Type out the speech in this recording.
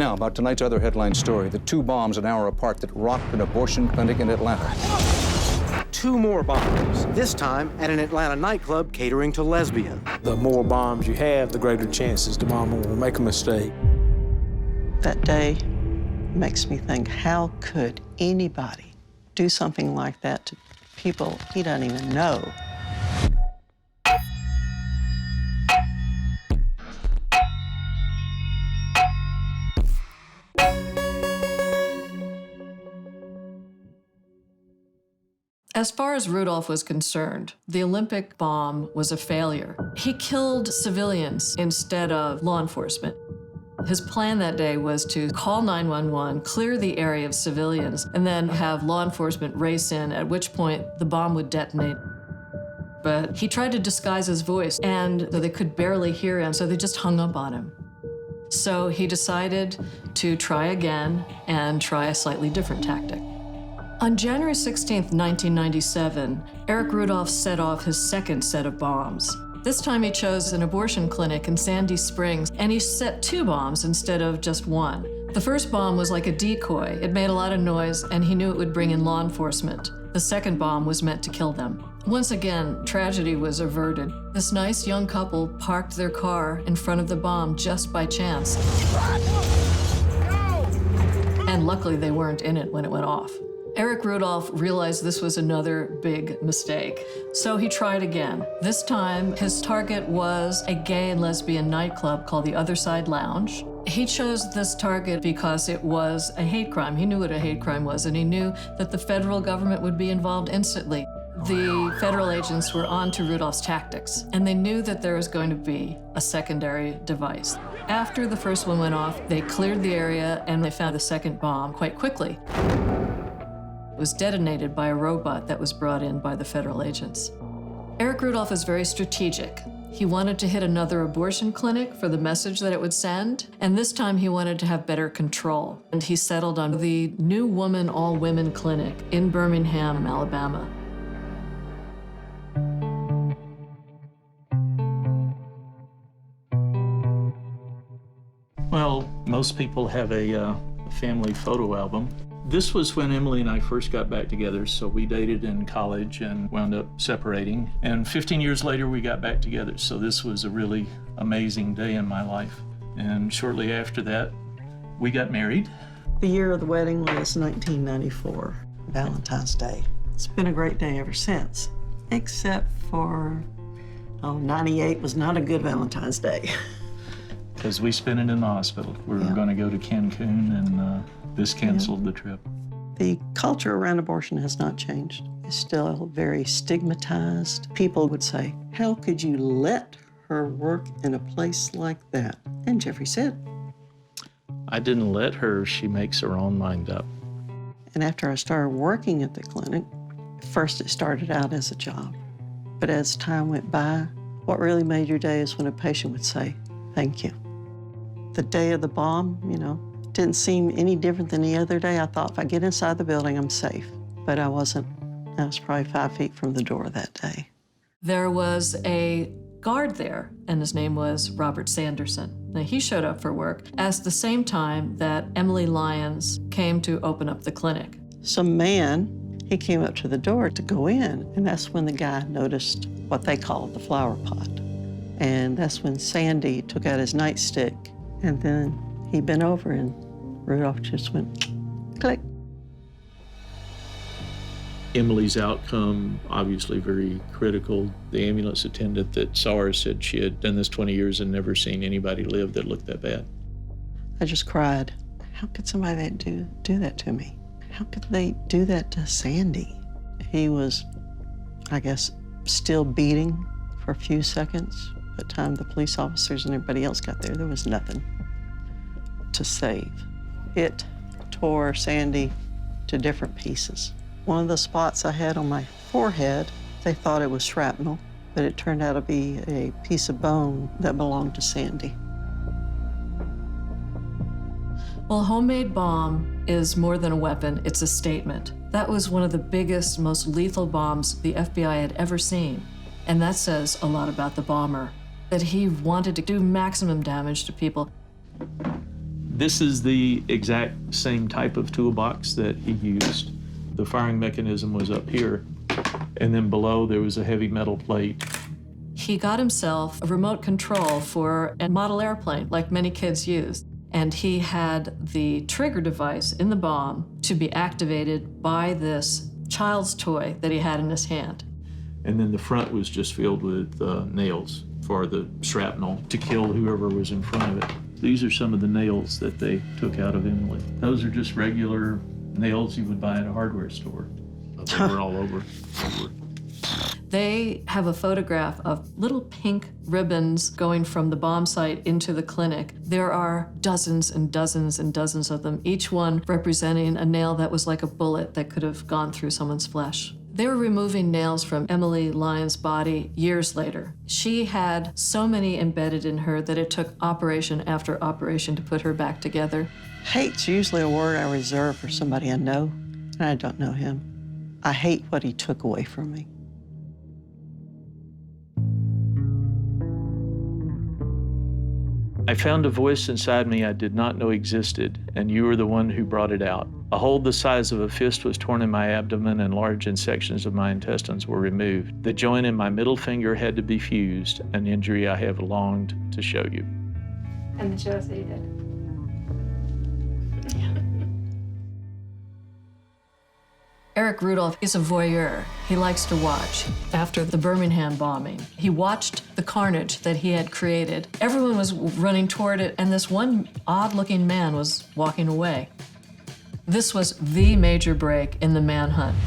Now, about tonight's other headline story, the 2 bombs an hour apart that rocked an abortion clinic in Atlanta. 2 more bombs, this time at an Atlanta nightclub catering to lesbians. The more bombs you have, the greater chances the mama will make a mistake. That day makes me think, how could anybody do something like that to people he doesn't even know? As far as Rudolph was concerned, the Olympic bomb was a failure. He killed civilians instead of law enforcement. His plan that day was to call 911, clear the area of civilians, and then have law enforcement race in, at which point the bomb would detonate. But he tried to disguise his voice, and they could barely hear him, so they just hung up on him. So he decided to try again and try a slightly different tactic. On January 16, 1997, Eric Rudolph set off his second set of bombs. This time he chose an abortion clinic in Sandy Springs, and he set 2 bombs instead of just 1. The first bomb was like a decoy. It made a lot of noise, and he knew it would bring in law enforcement. The second bomb was meant to kill them. Once again, tragedy was averted. This nice young couple parked their car in front of the bomb just by chance. And luckily they weren't in it when it went off. Eric Rudolph realized this was another big mistake, so he tried again. This time, his target was a gay and lesbian nightclub called the Other Side Lounge. He chose this target because it was a hate crime. He knew what a hate crime was, and he knew that the federal government would be involved instantly. The federal agents were on to Rudolph's tactics, and they knew that there was going to be a secondary device. After the first one went off, they cleared the area, and they found the second bomb quite quickly. It was detonated by a robot that was brought in by the federal agents. Eric Rudolph is very strategic. He wanted to hit another abortion clinic for the message that it would send, and this time he wanted to have better control. And he settled on the New Woman All Women Clinic in Birmingham, Alabama. Well, most people have a family photo album. This was when Emily and I first got back together, so we dated in college and wound up separating. And 15 years later, we got back together, so this was a really amazing day in my life. And shortly after that, we got married. The year of the wedding was 1994, Valentine's Day. It's been a great day ever since, except for, 98 was not a good Valentine's Day. Because we spent it in the hospital. We were going to go to Cancun, and this canceled the trip. The culture around abortion has not changed. It's still very stigmatized. People would say, how could you let her work in a place like that? And Jeffrey said, I didn't let her. She makes her own mind up. And after I started working at the clinic, first it started out as a job. But as time went by, what really made your day is when a patient would say, thank you. The day of the bomb, didn't seem any different than the other day. I thought if I get inside the building, I'm safe. But I wasn't. I was probably 5 feet from the door that day. There was a guard there, and his name was Robert Sanderson. Now, he showed up for work at the same time that Emily Lyons came to open up the clinic. Some man, he came up to the door to go in, and that's when the guy noticed what they called the flower pot. And that's when Sandy took out his nightstick, and then he bent over and Rudolph just went click. Emily's outcome, obviously very critical. The ambulance attendant that saw her said she had done this 20 years and never seen anybody live that looked that bad. I just cried. How could somebody do that to me? How could they do that to Sandy? He was, I guess, still beating for a few seconds. By the time the police officers and everybody else got there was nothing to save. It tore Sandy to different pieces. One of the spots I had on my forehead, they thought it was shrapnel, but it turned out to be a piece of bone that belonged to Sandy. Well, homemade bomb is more than a weapon, it's a statement. That was one of the biggest, most lethal bombs the FBI had ever seen. And that says a lot about the bomber, that he wanted to do maximum damage to people. This is the exact same type of toolbox that he used. The firing mechanism was up here, and then below there was a heavy metal plate. He got himself a remote control for a model airplane, like many kids use. And he had the trigger device in the bomb to be activated by this child's toy that he had in his hand. And then the front was just filled with nails for the shrapnel to kill whoever was in front of it. These are some of the nails that they took out of Emily. Those are just regular nails you would buy at a hardware store. They were all over. They have a photograph of little pink ribbons going from the bomb site into the clinic. There are dozens and dozens and dozens of them, each one representing a nail that was like a bullet that could have gone through someone's flesh. They were removing nails from Emily Lyon's body years later. She had so many embedded in her that it took operation after operation to put her back together. Hate's usually a word I reserve for somebody I know, and I don't know him. I hate what he took away from me. I found a voice inside me I did not know existed, and you were the one who brought it out. A hole the size of a fist was torn in my abdomen, and large sections of my intestines were removed. The joint in my middle finger had to be fused, an injury I have longed to show you. And show us that you did. Eric Rudolph is a voyeur. He likes to watch. After the Birmingham bombing, he watched the carnage that he had created. Everyone was running toward it, and this one odd-looking man was walking away. This was the major break in the manhunt.